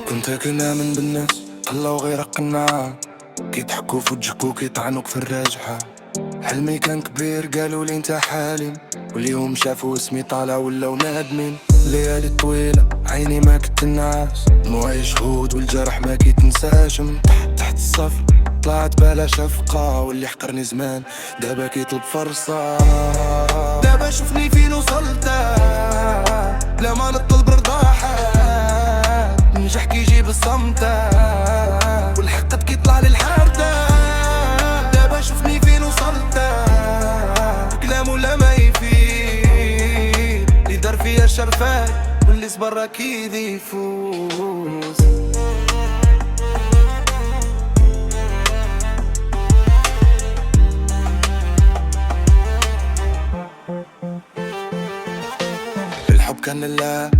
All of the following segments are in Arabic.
كنت كنامن بالناس خلاو غير قناع، كيضحكوا في وجهك وكيطعنوك في الراجحة. حلمي كان كبير قالوا لي انت حالم، واليوم شافوا اسمي طالع ولاو نادمين. ليالي طويلة عيني ما كنت نعاس، دموعي شهود والجرح ما كيتنساش. من تحت الصفر طلعت بلا شفقة، واللي حقرني زمان دابا كيطلب فرصة. دابا شوفني فين وصلت، بلا ما نطلب رضاحات، نجح كيجيب الصمتة والحق كيطلع للحاردة. دابا شوفني فين وصلت، كلام ولا ما يفيد، اللي دار فيا الشرفات واللي صبر اكيد يفوز. الحب كان لله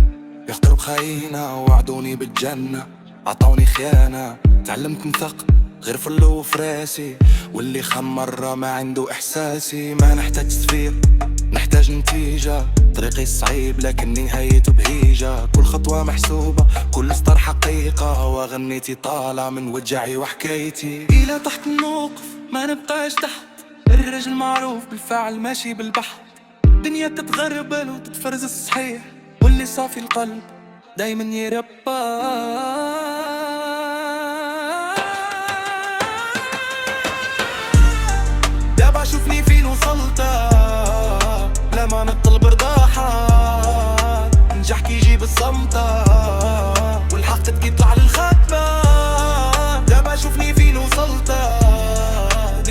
يخطر بخاينة، وعدوني بالجنة عطوني خيانة. تعلمت نثق غير في اللو في راسي، واللي خم مرة ما عنده إحساسي. ما نحتاج سفير نحتاج نتيجة، طريقي صعيب لكن نهايته بهيجة. كل خطوة محسوبة كل سطر حقيقة، وغنيتي طالع من وجعي وحكايتي. إلى تحت الموقف ما نبقاش تحت، الرجل معروف بالفعل ماشي بالبحر. دنيا تتغربل وتتفرز الصحيح، واللي صافي القلب دايما يربى. دابا شوفني فين وصلت، لما نطلب رضاحات، نجح كيجيب الصمتة والحق كيطلع للخطبة. دابا شوفني فين وصلت،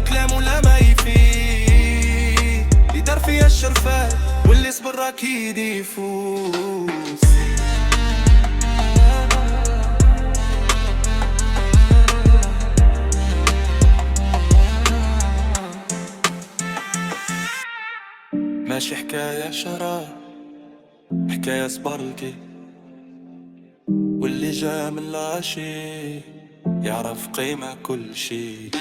كلام ولا ما يفيد، اللي دار فيا الشرفات واللي صبر اكيد يفوز. ماشي حكاية شراب، حكاية صبرتي، واللي جا من لا شي يعرف قيمة كل شي.